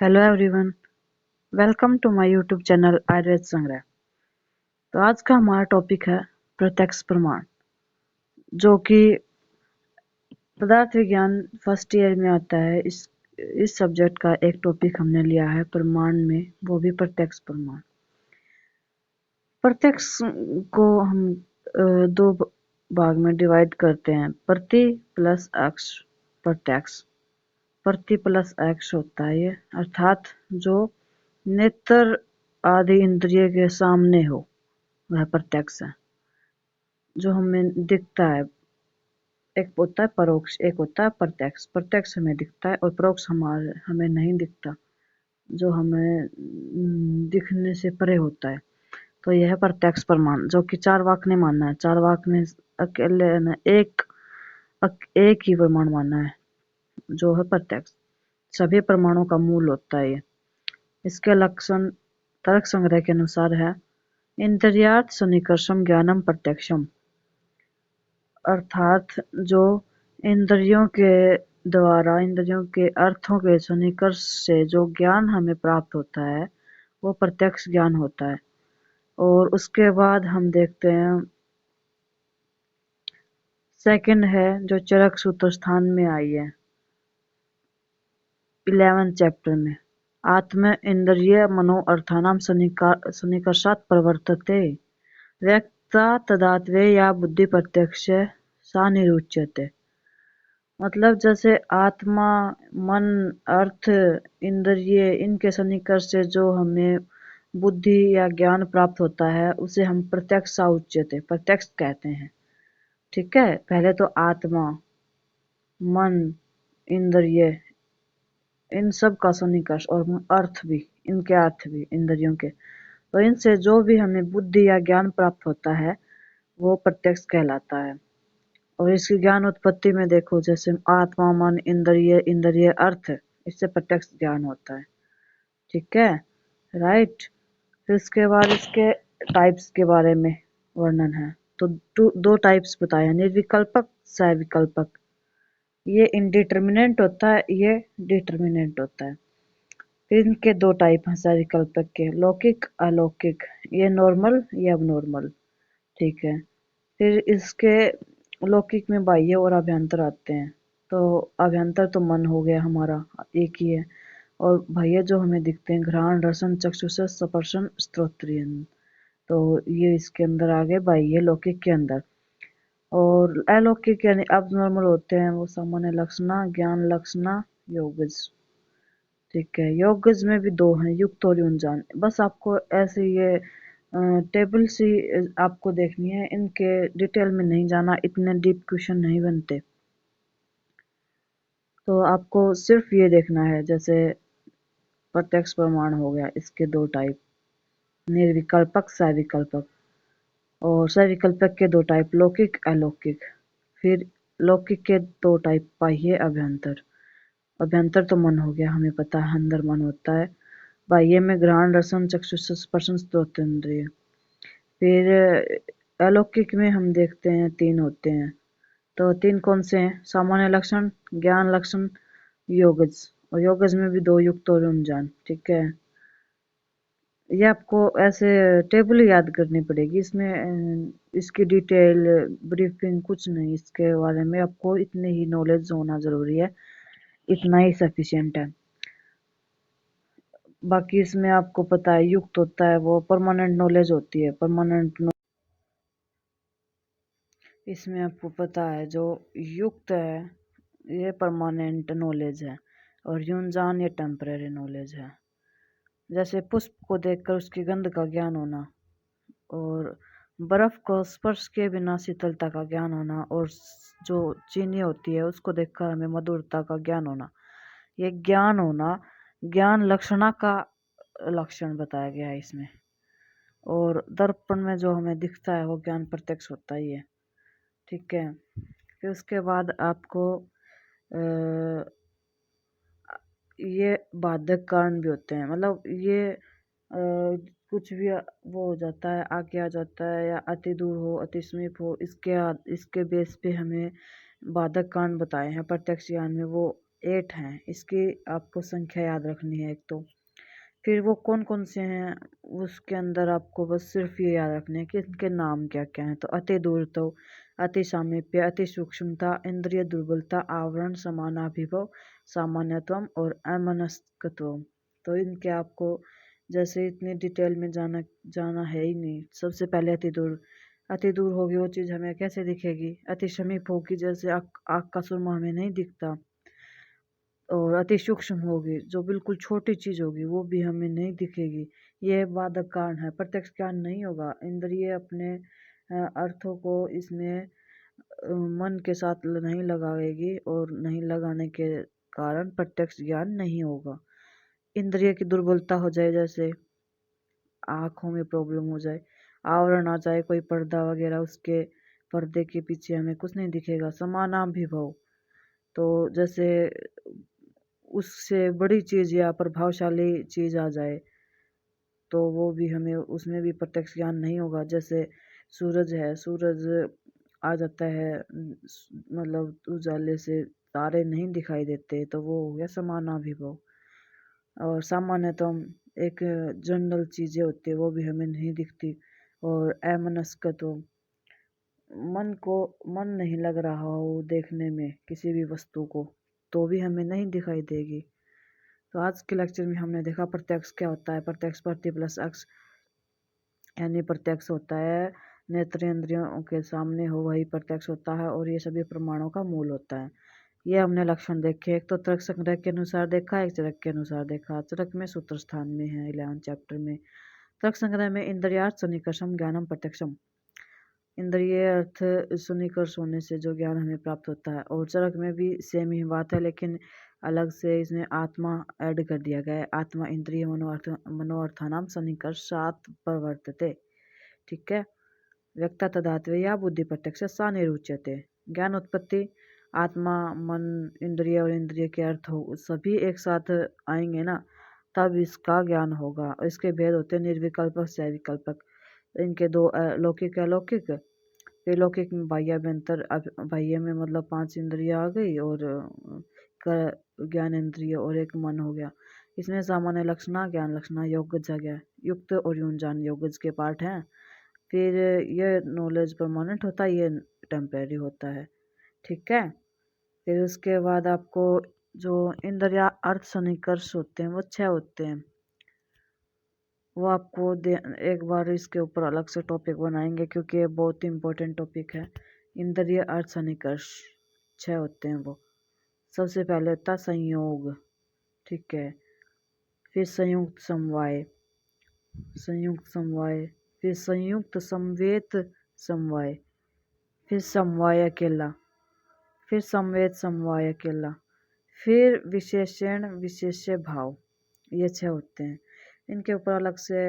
Hello everyone. Welcome to my YouTube channel Ayurveda Sangrah. तो आज का हमारा टॉपिक है प्रत्यक्ष प्रमाण, जो कि पदार्थ विज्ञान फर्स्ट ईयर में आता है। इस सब्जेक्ट का एक टॉपिक हमने लिया है प्रमाण में, वो भी प्रत्यक्ष प्रमाण। प्रत्यक्ष को हम दो भाग में डिवाइड करते हैं, प्रति प्लस अक्ष प्रत्यक्ष। प्रति प्लस अक्ष होता है ये, अर्थात जो नेत्र आदि इंद्रिय के सामने हो वह प्रत्यक्ष है, जो हमें दिखता है। एक होता है परोक्ष, एक होता है प्रत्यक्ष। प्रत्यक्ष हमें दिखता है और परोक्ष हमें नहीं दिखता, जो हमें दिखने से परे होता है। तो यह है प्रत्यक्ष प्रमाण, जो कि चार्वाक ने माना है। चार्वाक ने अकेले ने एक ही प्रमाण माना है, जो है प्रत्यक्ष। सभी प्रमाणों का मूल होता है ये। इसके लक्षण तर्क संग्रह के अनुसार है, इंद्रियार्थ सन्निकर्षम ज्ञानम प्रत्यक्षम, अर्थात जो इंद्रियों के द्वारा इंद्रियों के अर्थों के सन्निकर्ष से जो ज्ञान हमें प्राप्त होता है वो प्रत्यक्ष ज्ञान होता है। और उसके बाद हम देखते हैं सेकंड है, जो चरक सूत्र स्थान में आई है 11th चैप्टर में, आत्म इंद्रिय मनो अर्थानाम सन्निकर्षात् प्रवर्तते व्यक्ता तदात्वे या बुद्धि प्रत्यक्ष सा निरुच्यते। मतलब जैसे आत्मा, मन, अर्थ, इंद्रिय, इनके सन्निकर्ष से जो हमें बुद्धि या ज्ञान प्राप्त होता है उसे हम प्रत्यक्ष सा उच्यते, प्रत्यक्ष कहते हैं। ठीक है, पहले तो आत्मा, मन, इंद्रिय, इन सब का सन्निकर्ष, और अर्थ भी, इनके अर्थ भी इंद्रियों के, तो इनसे जो भी हमें बुद्धि या ज्ञान प्राप्त होता है वो प्रत्यक्ष कहलाता है। और इसकी ज्ञान उत्पत्ति में देखो, जैसे आत्मा, मन, इंद्रिय, इंद्रिय अर्थ, इससे प्रत्यक्ष ज्ञान होता है। ठीक है, राइट। फिर इसके बाद इसके टाइप्स के बारे में वर्णन है। तो दो टाइप्स बताए, निर्विकल्पक, सविकल्पक। ये इनडिटर्मिनेंट होता है, ये डिटर्मिनेंट होता है। फिर इनके दो टाइप हैं सविकल्पक के, लौकिक, अलौकिक। ये नॉर्मल, ये अबनॉर्मल। ठीक है। फिर इसके लौकिक में बाह्य और अभ्यंतर आते हैं। तो अभ्यंतर तो मन हो गया हमारा, एक ही है। और बाह्य जो हमें दिखते हैं, घ्राण, रसन, चक्षुष, स्पर्शन, श्रोत्रियन। तो ये इसके अंदर आ गए बाह्य लौकिक के अंदर। और अलौकिक यानी अब नॉर्मल होते हैं, वो सामान्य लक्षणा, ज्ञान लक्षणा, योगज। ठीक है, योगज में भी दो हैं, युक्त और युंजान। बस आपको ऐसे ये टेबल सी आपको देखनी है, इनके डिटेल में नहीं जाना, इतने डीप क्वेश्चन नहीं बनते। तो आपको सिर्फ ये देखना है, जैसे प्रत्यक्ष प्रमाण हो गया, इसके दो टाइप, निर्विकल्पक, सविकल्पक। और सविकल्पक के दो टाइप, लौकिक, अलौकिक। फिर लौकिक के दो टाइप, बाह्य, अभ्यंतर। अभ्यंतर तो मन हो गया, हमें पता है अंदर मन होता है। बाह्य में घ्राण, रसन, चक्षुष, स्पर्शन, श्रोतेंद्रिय। फिर अलौकिक में हम देखते हैं तीन होते हैं। तो तीन कौन से हैं? सामान्य लक्षण, ज्ञान लक्षण, योगज। और योगज में भी दो, युक्त और उनजान। ठीक है, ये आपको ऐसे टेबल याद करनी पड़ेगी, इसमें इसकी डिटेल ब्रीफिंग कुछ नहीं, इसके बारे में आपको इतने ही नॉलेज होना जरूरी है, इतना ही सफिशिएंट है। बाकी इसमें आपको पता है, युक्त होता है वो परमानेंट नॉलेज होती है, परमानेंट। इसमें आपको पता है जो युक्त है ये परमानेंट नॉलेज है, और युंजान ये टेम्परेरी नॉलेज है। जैसे पुष्प को देखकर उसकी गंध का ज्ञान होना, और बर्फ को स्पर्श के बिना शीतलता का ज्ञान होना, और जो चीनी होती है उसको देखकर हमें मधुरता का ज्ञान होना। ये ज्ञान होना, ज्ञान लक्षणा का लक्षण बताया गया है इसमें। और दर्पण में जो हमें दिखता है वो ज्ञान प्रत्यक्ष होता ही है। ठीक है, फिर उसके बाद आपको ये बाधक कारण भी होते हैं, मतलब ये कुछ भी वो हो जाता है, आगे आ जाता है, या अति दूर हो, अति समीप हो, इसके बेस पे हमें बाधक कारण बताए हैं प्रत्यक्ष ज्ञान में, वो 8 हैं। इसकी आपको संख्या याद रखनी है एक तो। फिर वो कौन कौन से हैं उसके अंदर आपको बस सिर्फ ये याद रखने हैं कि इनके नाम क्या क्या हैं। तो अति दूरत्व, अति सामीप्य, अति सूक्ष्मता, इंद्रिय दुर्बलता, आवरण, समानाभिभव, सामान्यत्वम और अमनस्कत्व। तो इनके आपको जैसे इतनी डिटेल में जाना है ही नहीं। सबसे पहले अति दूर होगी वो चीज़ हमें कैसे दिखेगी? अति समीप होगी, जैसे आँख का सुरमा हमें नहीं दिखता। और अति सूक्ष्म होगी, जो बिल्कुल छोटी चीज होगी वो भी हमें नहीं दिखेगी। यह बाधक कारण है, प्रत्यक्ष ज्ञान नहीं होगा। इंद्रिय अपने अर्थों को इसमें मन के साथ नहीं लगाएगी और नहीं लगाने के कारण प्रत्यक्ष ज्ञान नहीं होगा। इंद्रिय की दुर्बलता हो जाए, जैसे आँखों में प्रॉब्लम हो जाए, आवरण आ जाए, कोई पर्दा वगैरह, उसके पर्दे के पीछे हमें कुछ नहीं दिखेगा। समानाभिभव, तो जैसे उससे बड़ी चीज़ या प्रभावशाली चीज़ आ जाए तो वो भी हमें उसमें भी प्रत्यक्ष ज्ञान नहीं होगा। जैसे सूरज है, सूरज आ जाता है, मतलब उजाले से तारे नहीं दिखाई देते, तो वो हो गया समानाभिभव। और सामान्यतम एक जनरल चीज़ें होती है वो भी हमें नहीं दिखती। और अमनस्कत्व, मन नहीं लग रहा हो देखने में किसी भी वस्तु को तो भी हमें नहीं दिखाई देगी। तो आज के लेक्चर में हमने देखा प्रत्यक्ष क्या होता है। प्रत्यक्ष प्रति प्लस अक्ष, यानी प्रत्यक्ष होता है नेत्रेंद्रियों के सामने हो वही प्रत्यक्ष होता है, और ये सभी प्रमाणों का मूल होता है। ये हमने लक्षण देखे, एक तो तर्क संग्रह के अनुसार देखा, एक चरक के अनुसार देखा। चरक में सूत्र स्थान में है 11 चैप्टर में। तर्क संग्रह में इंद्रियार्थ सन्निकर्षम ज्ञानम प्रत्यक्षम, इंद्रिय अर्थ सन्निकर्ष होने से जो ज्ञान हमें प्राप्त होता है। और चरक में भी सेम ही बात है, लेकिन अलग से इसमें आत्मा ऐड कर दिया गया है। आत्मा इंद्रिय मनोअर्थानाम सन्निकर्षात् प्रवर्तते। ठीक है। व्यक्ता तदात्वे या बुद्धि प्रत्यक्ष सा निरुच्यते। ज्ञान उत्पत्ति, आत्मा, मन, इंद्रिय और इंद्रिय के अर्थ हो सभी एक साथ आएंगे ना, तब इसका ज्ञान होगा। इसके भेद होते हैं निर्विकल्पक से विकल्पक। इनके दो लौकिक अलौकिक। फिर लौकिक में बाह्याभ्यंतर, बाह्य में मतलब 5 इंद्रियां आ गई, और ज्ञान इंद्रिय और एक मन हो गया। इसमें सामान्य लक्षणा, ज्ञान लक्षणा, योगज आ गया। युक्त और युंजान योगज के पार्ट हैं। फिर ये नॉलेज परमानेंट होता है, ये टेम्परेरी होता है। ठीक है। फिर उसके बाद आपको जो इंद्रिया अर्थ सन्निकर्ष होते हैं वो 6 होते हैं। वो आपको एक बार इसके ऊपर अलग से टॉपिक बनाएंगे, क्योंकि ये बहुत ही इम्पोर्टेंट टॉपिक है। इंद्रिय अर्थ सन्निकर्ष 6 होते हैं वो। सबसे पहले होता है संयोग। ठीक है। फिर संयुक्त समवाय, संयुक्त समवाय, फिर संयुक्त समवेत समवाय, फिर समवाय अकेला, फिर समवेत समवाय अकेला, फिर विशेषण विशेष्य भाव। ये 6 होते हैं। इनके ऊपर अलग से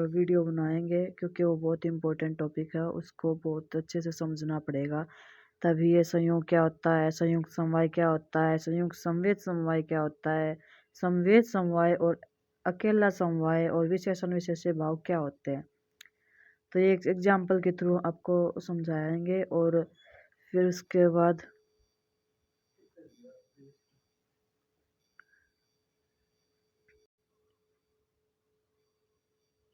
वीडियो बनाएंगे, क्योंकि वो बहुत इम्पोर्टेंट टॉपिक है, उसको बहुत अच्छे से समझना पड़ेगा। तभी ये संयोग क्या होता है, संयुक्त समवाय क्या होता है, संयुक्त समवेत समवाय क्या होता है, समवेत समवाय और अकेला समवाय और विशेषण विशेष्य भाव क्या होते हैं। तो ये एक एग्जाम्पल के थ्रू आपको समझाएंगे। और फिर उसके बाद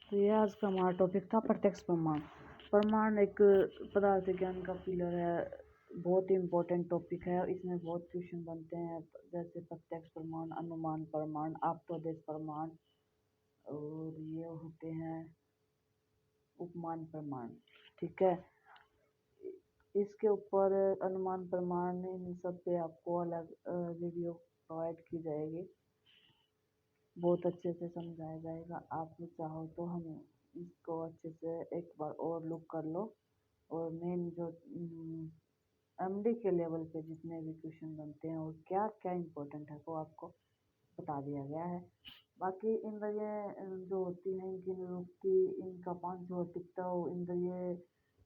तो ये आज का हमारा टॉपिक था प्रत्यक्ष प्रमाण। प्रमाण एक पदार्थ ज्ञान का पिलर है, बहुत ही इम्पोर्टेंट टॉपिक है। इसमें बहुत क्वेश्चन बनते हैं, जैसे प्रत्यक्ष प्रमाण, अनुमान प्रमाण, आप्तोदेश प्रमाण, और ये होते हैं उपमान प्रमाण। ठीक है। इसके ऊपर अनुमान प्रमाण इन सब पे आपको अलग वीडियो प्रोवाइड की जाएगी, बहुत अच्छे से समझाया जाएगा। आप चाहो तो हम इसको अच्छे से एक बार और लुक कर लो। और मेन जो एमडी के लेवल पे जितने भी क्वेश्चन बनते हैं और क्या क्या इम्पोर्टेंट है वो आपको बता दिया गया है। बाकी इंद्रिय जो होती हैं इनकी निरुक्ति, इनका पांचभौतिकत्व, इंद्रिय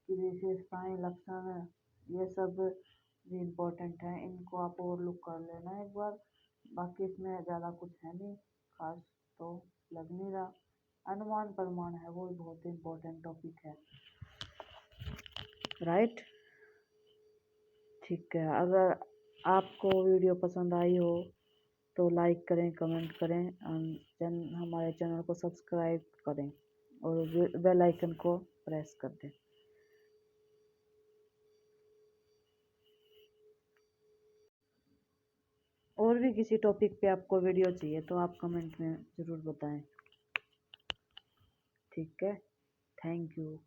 की विशेषताएं, लक्षण, ये सब भी इम्पोर्टेंट है। इनको आप और लुक कर लेना एक बार। बाकी इसमें ज़्यादा कुछ है नहीं खास, तो लग नहीं रहा। अनुमान प्रमाण है वो बहुत इम्पोर्टेंट टॉपिक है, राइट। ठीक है। अगर आपको वीडियो पसंद आई हो तो लाइक करें, कमेंट करें और हमारे चैनल को सब्सक्राइब करें और बेल आइकन को प्रेस कर दें। और भी किसी टॉपिक पे आपको वीडियो चाहिए तो आप कमेंट में ज़रूर बताएं। ठीक है, थैंक यू।